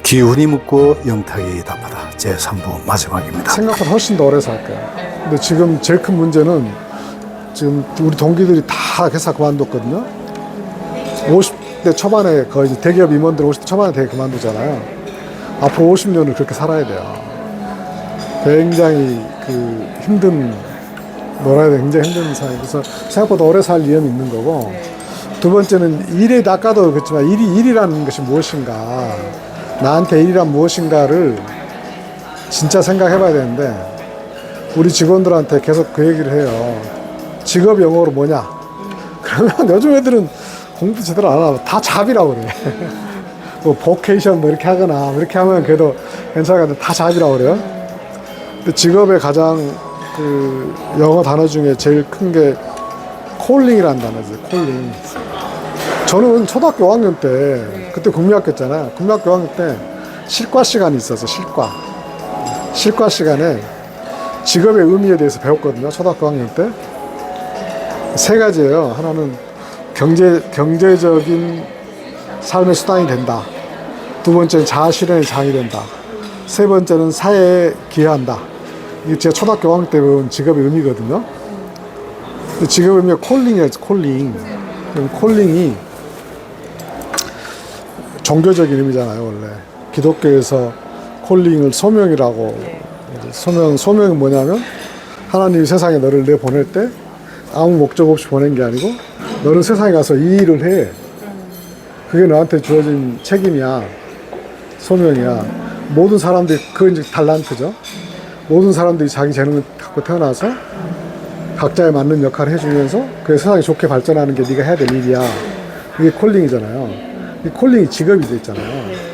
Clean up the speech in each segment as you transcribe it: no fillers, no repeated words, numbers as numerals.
기운이 묻고 영탁이 답하다 제3부 마지막입니다. 생각보다 훨씬 더 오래 살 거예요. 근데 지금 제일 큰 문제는 지금 우리 동기들이 다 회사 그만뒀거든요. 50대 초반에 거의 대기업 임원들 50대 초반에 되게 그만두잖아요. 앞으로 50년을 그렇게 살아야 돼요. 굉장히 놀아야 돼. 굉장히 힘든 상황. 그래서 생각보다 오래 살 위험이 있는 거고. 두 번째는 일에 아까도 그랬지만 일이라는 것이 무엇인가. 나한테 일이란 무엇인가를 진짜 생각해 봐야 되는데 우리 직원들한테 계속 그 얘기를 해요. 직업 영어로 뭐냐? 그러면 요즘 애들은 공부 제대로 안 하고 다 잡이라고 그래. 뭐 보케이션 뭐 이렇게 하거나 뭐 이렇게 하면 그래도 괜찮은데 다 잡이라고 그래요. 근데 직업의 가장 영어 단어 중에 제일 큰 게 콜링이라는 단어죠. 콜링. 저는 초등학교 5학년 때 그때 국민학교였잖아요. 국민학교 5학년 때 실과 시간이 있어서 실과 시간에 직업의 의미에 대해서 배웠거든요. 초등학교 5학년 때. 세 가지예요. 하나는 경제적인 삶의 수단이 된다. 두 번째는 자아실현의 장이 된다. 세 번째는 사회에 기여한다. 이게 제가 초등학교 5학년 때 배운 직업의 의미거든요. 근데 직업의 의미가 콜링이에요. 콜링. 그럼 콜링이 종교적인 의미잖아요. 원래 기독교에서 콜링을 소명이라고. 소명이 뭐냐면 하나님이 세상에 너를 내보낼 때 아무 목적 없이 보낸 게 아니고 너는 세상에 가서 이 일을 해. 그게 너한테 주어진 책임이야. 소명이야. 모든 사람들이 그건 이제 달란트죠. 모든 사람들이 자기 재능을 갖고 태어나서 각자에 맞는 역할을 해주면서 그 세상이 좋게 발전하는 게 네가 해야 될 일이야. 이게 콜링이잖아요. 이 콜링이 직업이 돼 있잖아요.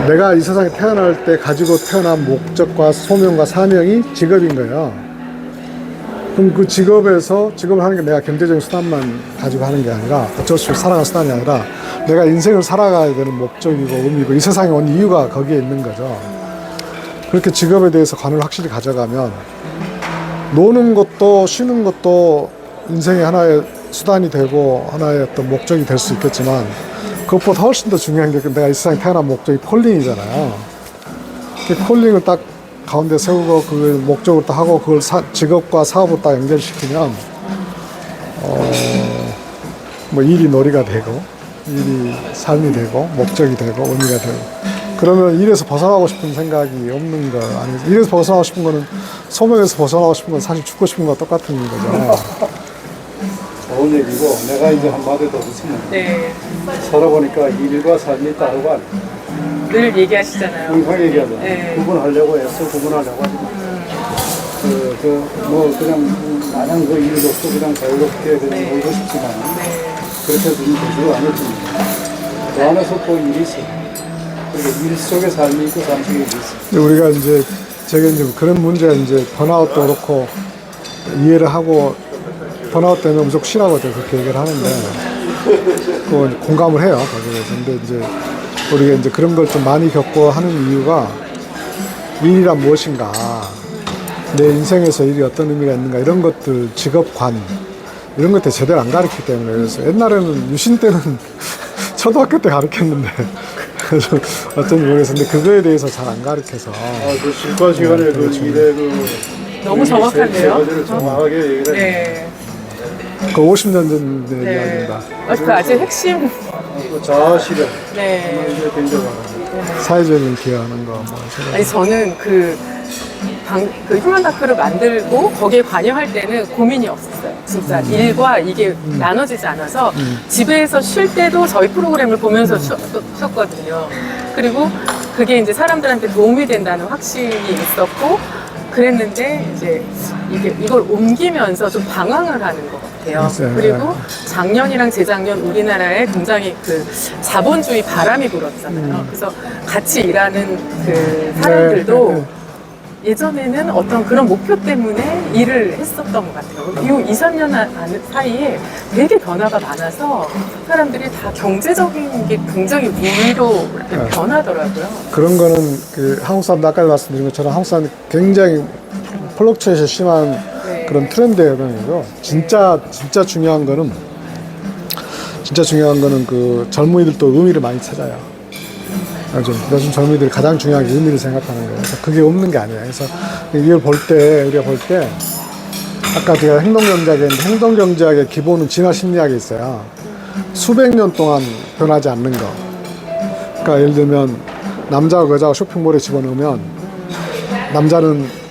내가 이 세상에 태어날 때 가지고 태어난 목적과 소명과 사명이 직업인 거예요. 그럼 그 직업을 하는 게 내가 경제적인 수단만 가지고 하는 게 아니라 어쩔 수 없이 살아갈 수단이 아니라 내가 인생을 살아가야 되는 목적이고 의미고 이 세상에 온 이유가 거기에 있는 거죠. 그렇게 직업에 대해서 관을 확실히 가져가면 노는 것도 쉬는 것도 인생의 하나의 수단이 되고 하나의 어떤 목적이 될 수 있겠지만 그것보다 훨씬 더 중요한 게 내가 이 세상에 태어난 목적이 콜링이잖아요. 그 콜링을 딱 가운데 세우고 그걸 목적으로 딱 하고 그걸 직업과 사업으로 딱 연결시키면 뭐 일이 놀이가 되고 일이 삶이 되고 목적이 되고 의미가 되고 그러면 일에서 벗어나고 싶은 생각이 없는 거 아니에요. 일에서 벗어나고 싶은 거는 소명에서 벗어나고 싶은 건 사실 죽고 싶은 거와 똑같은 거죠. 좋은 얘기고 내가 이제 한마디 더 붙이면 살아보니까 일과 삶이 따로가 아니에요. 늘 얘기하시잖아요. 항상 얘기하잖아요. 네. 구분하려고 애써 구분하려고 하지만 그냥 마냥 그 일도 없고 그냥 자유롭게 그냥 놀고 싶지만 그렇게 해서는 되지도 않았습니다. 그 안에서 또 일이 있어요. 그리고 일 속에 삶이 있고 삶 속에 일이 있어요. 우리가 제가 이제 그런 문제가 이제 번아웃도 그렇고 이해를 하고 번아웃 되면 무조건 쉬라고 그렇게 얘기를 하는데 그거 공감을 해요. 거기에서. 근데 이제 우리가 이제 그런 걸 좀 많이 겪고 하는 이유가 일이란 무엇인가, 내 인생에서 일이 어떤 의미가 있는가 이런 것들, 직업관 이런 것들 제대로 안 가르치기 때문에. 그래서 옛날에는 유신 때는 초등학교 때 가르쳤는데 그래서 어쩐지 모르겠는데 그거에 대해서 잘 안 가르쳐서. 그 실과 시간에 그 일의 너무 정확한데요? 가지를 정확하게 얘기를 해요. 그 50년 전 이야기입니다. 그 아주 핵심. 그 자아실현. 네. 이제 굉장히 사회적인 기여하는 거. 뭐 아니 저는 그 휴먼 다큐를 만들고 거기에 관여할 때는 고민이 없었어요. 진짜 일과 이게 나눠지지 않아서 집에서 쉴 때도 저희 프로그램을 보면서 쉬었거든요. 그리고 그게 이제 사람들한테 도움이 된다는 확신이 있었고 그랬는데 이제 이걸 옮기면서 좀 방황을 하는 것 같아요. 맞아요. 그리고 작년이랑 재작년 우리나라에 굉장히 그 자본주의 바람이 불었잖아요. 그래서 같이 일하는 그 사람들도 예전에는 어떤 그런 목표 때문에 일을 했었던 것 같아요. 이 2, 3년 사이에 되게 변화가 많아서 사람들이 다 경제적인 게 굉장히 우위로 이렇게 변하더라고요. 그런 거는 그 한국 사람들 아까 말씀드린 것처럼 한국 사람들 굉장히 플럭처에이션 심한 그런 트렌드의 영향이고 진짜 중요한 거는 그 젊은이들도 의미를 많이 찾아요. 요즘 젊은이들이 가장 중요한 게 의미를 생각하는 거예요. 그래서 그게 없는 게 아니에요. 그래서 이걸 우리가 볼 때, 아까 제가 행동경제학에 있는데, 행동경제학의 기본은 진화심리학에 있어요. 수백 년 동안 변하지 않는 거. 그러니까 예를 들면, 남자와 여자가 쇼핑몰에 집어넣으면, 남자는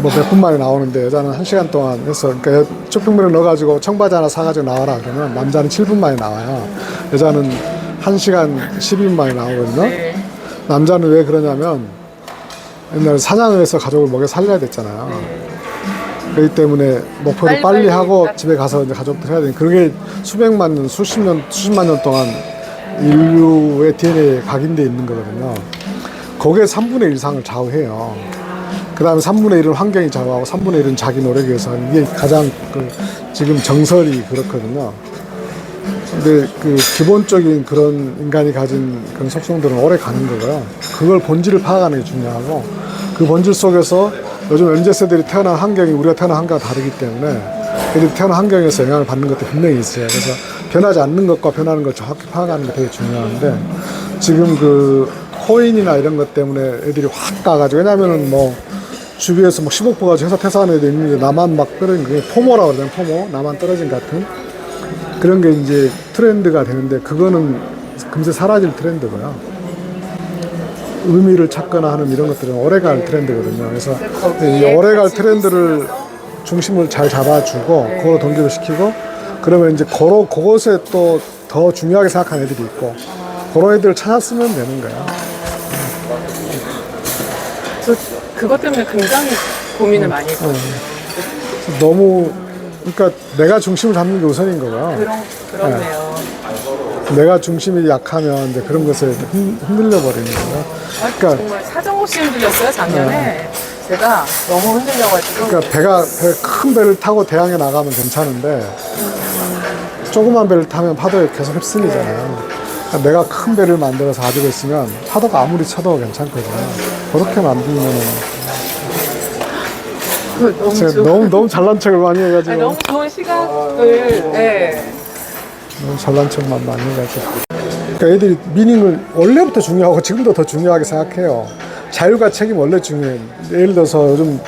몇 분 만에 나오는데, 여자는 1시간 동안 해서, 그러니까 쇼핑몰에 넣어가지고 청바지 하나 사가지고 나와라. 그러면 남자는 7분 만에 나와요. 여자는 1시간 12분 만에 나오거든요. 네. 남자는 왜 그러냐면 옛날에 사냥을 해서 가족을 먹여 살려야 됐잖아요. 그렇기 때문에 목표를 빨리 하고 집에 가서 이제 가족들 해야 되는 그게 수백만 년, 수십만 년 동안 인류의 DNA에 각인되어 있는 거거든요. 거기에 3분의 1 이상을 좌우해요. 그 다음에 3분의 1은 환경이 좌우하고 3분의 1은 자기 노력에 의해서 이게 가장 지금 정설이 그렇거든요. 근데 기본적인 그런 인간이 가진 그런 속성들은 오래 가는 거고요. 그걸 본질을 파악하는 게 중요하고 그 본질 속에서 요즘 MZ세들이 태어난 환경이 우리가 태어난 환경과 다르기 때문에 애들이 태어난 환경에서 영향을 받는 것도 분명히 있어요. 그래서 변하지 않는 것과 변하는 걸 정확히 파악하는 게 되게 중요한데 지금 코인이나 이런 것 때문에 애들이 확 가가지고 왜냐면은 주위에서 10억 가지고 회사 퇴사하는 애들 있는데 나만 막 떨어진 게 포모라고 그러잖아요. 포모. 나만 떨어진 같은. 그런 게 이제 트렌드가 되는데 그거는 금세 사라질 트렌드고요. 의미를 찾거나 하는 이런 것들은 오래갈 트렌드거든요. 그래서 이 오래갈 트렌드를 중심을 잘 잡아주고 그걸 동기를 시키고 그러면 이제 그것에 또 더 중요하게 생각하는 애들이 있고 그런 애들을 찾았으면 되는 거예요. 저 그것 때문에 굉장히 고민을 많이 했거든요. 그러니까 내가 중심을 잡는 게 우선인 거고요. 그렇네요. 내가 중심이 약하면 이제 그런 것에 흔들려 버리는 거예요. 그러니까 정말 사정없이 흔들렸어요 작년에. 제가 너무 흔들려가지고. 그러니까 큰 배를 타고 대양에 나가면 괜찮은데 조그만 배를 타면 파도에 계속 휩쓸리잖아요. 그러니까 내가 큰 배를 만들어서 가지고 있으면 파도가 아무리 쳐도 괜찮거든요. 그렇게 만들면은 너무 잘난 척을 많이 해가지고. 너무 좋은 시각을. 네. 너무 잘난 척만 많이 해가지고. 그러니까 애들이 미닝을 원래부터 중요하고 지금도 더 중요하게 생각해요. 자율과 책임 원래 중요해요. 예를 들어서 요즘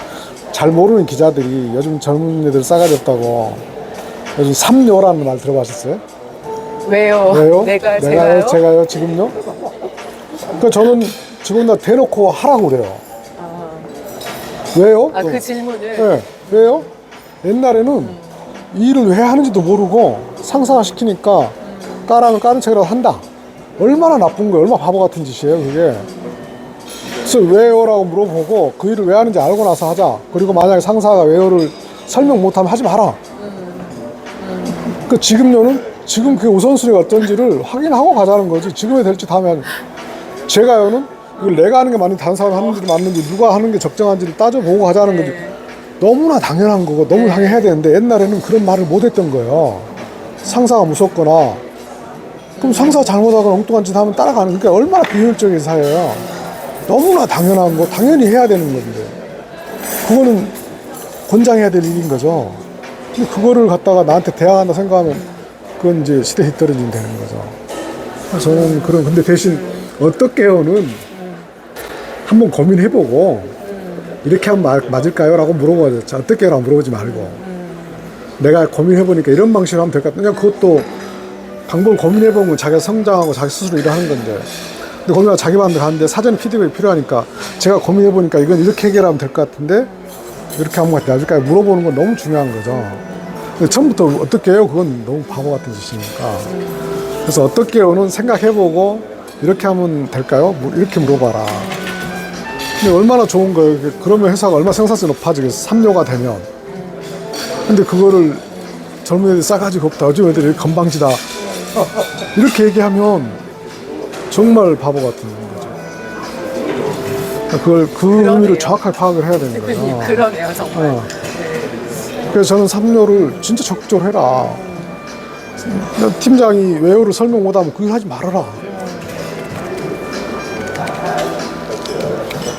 잘 모르는 기자들이 요즘 젊은 애들 싸가지 없다고 요즘 삼요라는 말 들어보셨어요? 왜요? 제가요? 지금요? 그러니까 저는 지금 다 대놓고 하라고 그래요. 왜요? 그 질문을. 네. 왜요? 옛날에는 이 일을 왜 하는지도 모르고 상사가 시키니까 까라면 까는 척이라도 한다. 얼마나 나쁜 거예요. 얼마나 바보 같은 짓이에요 그게. 그래서 왜요? 라고 물어보고 그 일을 왜 하는지 알고 나서 하자. 그리고 만약에 상사가 왜요를 설명 못하면 하지 마라. 그 지금 그게 우선순위가 어떤지를 확인하고 가자는 거지. 지금에 될지 다음에 제가요는 이걸 내가 하는 게 맞는지 다른 사람이 하는 게 맞는지 누가 하는 게 적정한지를 따져보고 가자는 거지. 너무나 당연한 거고 너무 당연해야 되는데 옛날에는 그런 말을 못했던 거예요. 상사가 무섭거나 그럼 상사가 잘못하거나 엉뚱한 짓 하면 따라가는 그러니까 얼마나 비효율적인 사회예요. 너무나 당연한 거 당연히 해야 되는 건데 그거는 권장해야 될 일인 거죠. 근데 그거를 갖다가 나한테 대항한다 생각하면 그건 이제 시대 뒤떨어지면 되는 거죠. 그래서 저는 근데 대신 어떻게요는 한번 고민해보고 이렇게 하면 맞을까요? 라고 물어봐야죠. 어떻게 라고 물어보지 말고 내가 고민해보니까 이런 방식으로 하면 될 것 같아요. 그것도 방법을 고민해보면 자기가 성장하고 자기 스스로 일하는 건데 근데 고민하고 자기 마음대로 하는데 사전 피드백이 필요하니까 제가 고민해보니까 이건 이렇게 해결하면 될 것 같은데 이렇게 하면 맞을까요? 물어보는 건 너무 중요한 거죠. 근데 처음부터 어떻게 해요? 그건 너무 바보 같은 짓이니까 그래서 어떻게 해요는 생각해보고 이렇게 하면 될까요? 이렇게 물어봐라. 근데 얼마나 좋은 거예요. 그러면 회사가 얼마나 생산성이 높아지겠어. 3료가 되면. 근데 그거를 젊은 애들이 싸가지가 없다. 요즘 애들이 건방지다. 이렇게 얘기하면 정말 바보 같은 거죠. 그 의미를 정확하게 파악을 해야 되는 거죠. 그러네요, 정말. 그래서 저는 3료를 진짜 적극적으로 해라. 팀장이 외요를 설명 못하면 그거 하지 말아라.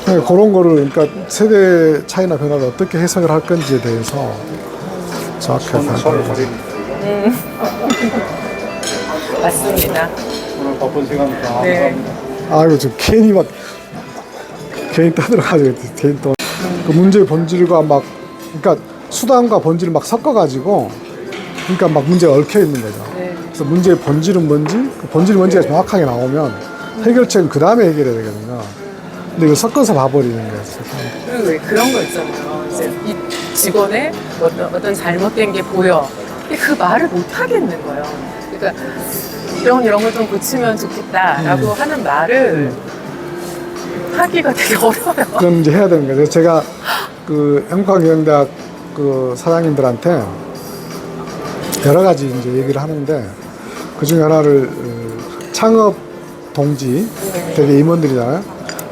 그런 거를 그러니까 세대 차이나 변화를 어떻게 해석을 할 건지에 대해서 정확하게 맞습니다. 오늘 바쁜 시간 감사합니다. 네. 아유, 저 괜히 떠들어가지고, 괜히 또. 그 문제의 본질과 막, 그러니까 수단과 본질을 막 섞어가지고, 그러니까 막 문제가 얽혀 있는 거죠. 네. 그래서 문제의 본질은 뭔지, 그 본질이 뭔지가 정확하게 나오면 해결책은 그 다음에 해결해야 되거든요. 근데 이걸 섞어서 봐버리는 거예요. 그리고 왜 그런 거 있잖아요. 이제 이 직원의 어떤 잘못된 게 보여. 근데 그 말을 못 하겠는 거예요. 그러니까 이런 걸 좀 고치면 좋겠다라고 하는 말을 하기가 되게 어려워요. 그건 이제 해야 되는 거죠. 제가 그 행복한경영대학 그 사장님들한테 여러 가지 이제 얘기를 하는데 그 중에 하나를 창업 동지, 되게 임원들이잖아요.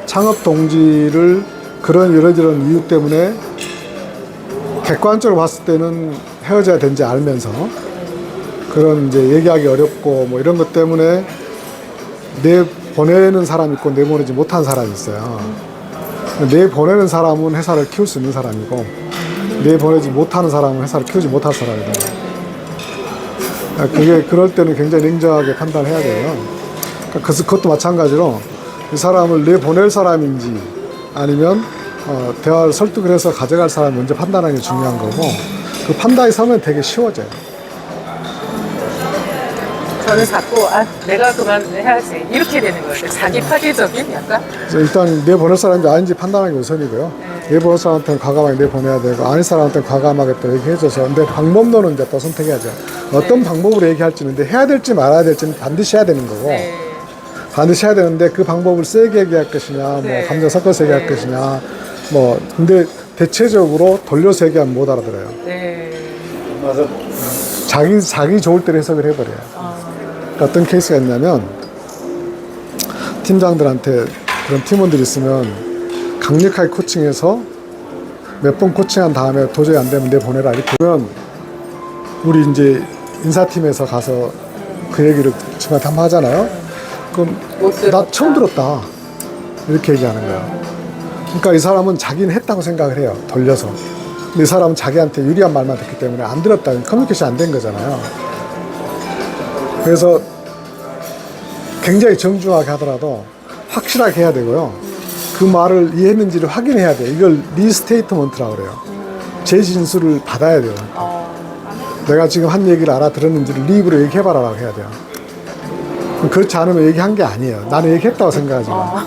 창업 동지를 그런 이러저런 이유 때문에 객관적으로 봤을 때는 헤어져야 되는지 알면서 그런 이제 얘기하기 어렵고 뭐 이런 것 때문에 내보내는 사람이 있고 내보내지 못한 사람이 있어요. 내보내는 사람은 회사를 키울 수 있는 사람이고 내보내지 못하는 사람은 회사를 키우지 못할 사람이다. 그게 그럴 때는 굉장히 냉정하게 판단해야 돼요. 그것도 마찬가지로 이 사람을 내보낼 사람인지 아니면 대화를 설득을 해서 가져갈 사람을 먼저 판단하는 게 중요한 거고 그 판단이 서면 되게 쉬워져요. 저는 자꾸 내가 그만해야지 이렇게 되는 거예요. 자기 파괴적인 약간. 그래서 일단 내보낼 사람인지 아닌지 판단하는 게 우선이고요. 내보낼 사람한테는 과감하게 내보내야 되고 아닌 사람한테는 과감하게 또 얘기해줘서 근데 방법론은 이제 또 선택해야죠. 어떤 방법으로 얘기할지는 근데 해야 될지 말아야 될지는 반드시 해야 되는 거고 네. 반드시 해야 되는데 그 방법을 세게 얘기할 것이냐 네. 뭐 감정 섞어서 얘기할 것이냐 뭐 근데 대체적으로 돌려서 얘기하면 못 알아들어요. 네. 맞아. 자기 좋을 대로 해석을 해버려요. 그러니까 어떤 케이스가 있냐면 팀장들한테 그런 팀원들이 있으면 강력하게 코칭해서 몇 번 코칭한 다음에 도저히 안 되면 내보내라 이렇게 하면 우리 이제 인사팀에서 가서 그 얘기를 친구한테 한번 하잖아요. 그럼 나 처음 들었다 이렇게 얘기하는 거예요. 그러니까 이 사람은 자기는 했다고 생각을 해요. 돌려서. 근데 이 사람은 자기한테 유리한 말만 듣기 때문에 안 들었다. 커뮤니케이션이 안 된 거잖아요. 그래서 굉장히 정중하게 하더라도 확실하게 해야 되고요. 그 말을 이해했는지를 확인해야 돼요. 이걸 리스테이트먼트라고 그래요. 제 진술을 받아야 돼요. 내가 지금 한 얘기를 알아들었는지를 리 입으로 얘기해봐라라고 해야 돼요. 그렇지 않으면 얘기한 게 아니에요. 나는 얘기했다고 생각하지만.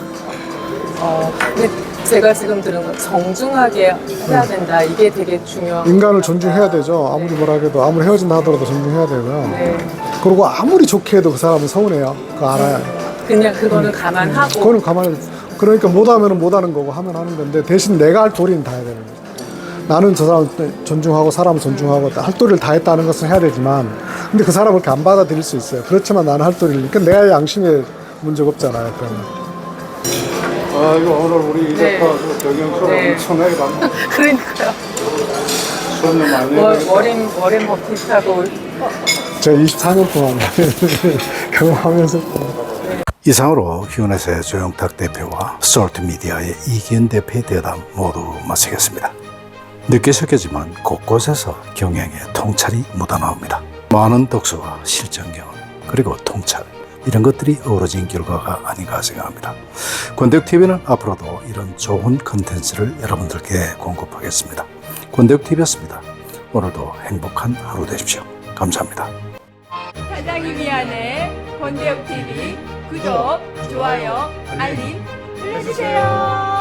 근데 제가 지금 들은 건 정중하게 해야 된다. 이게 되게 중요한. 인간을 존중해야 되죠. 아무리 뭐라 해도 아무리 헤어진다 하더라도 존중해야 되고요. 네. 그리고 아무리 좋게 해도 그 사람은 서운해요. 그거 알아요. 그냥 그거는 감안하고. 그거는 가만히 그러니까 못하면 못하는 거고 하면 하는 건데 대신 내가 할 도리는 다 해야 되는 거죠. 나는 저 사람 존중하고 사람을 존중하고 할 도리를 다 했다는 것은 해야 되지만 근데 그 사람을 그렇게 안 받아들일 수 있어요. 그렇지만 나는 할 도리를 그러니까 내가 양심에 문제가 없잖아요. 그러면. 이거 오늘 우리 네. 이제파 경영처럼 네. 엄청나게 많은 그러니까요. 수업료 많이 내고 워렌 버핏하고 제가 24년 동안 경험하면서 이상으로 휴넷의 조영탁 대표와 솔트미디어의 이기현 대표의 대담 모두 마치겠습니다. 늦게 시작했지만 곳곳에서 경영의 통찰이 묻어나옵니다. 많은 독서와 실전 경험 그리고 통찰 이런 것들이 어우러진 결과가 아닌가 생각합니다. 권대욱TV는 앞으로도 이런 좋은 컨텐츠를 여러분들께 공급하겠습니다. 권대욱TV였습니다. 오늘도 행복한 하루 되십시오. 감사합니다. 사장이 미안해 권대욱TV 구독, 좋아요, 알림 눌러주세요.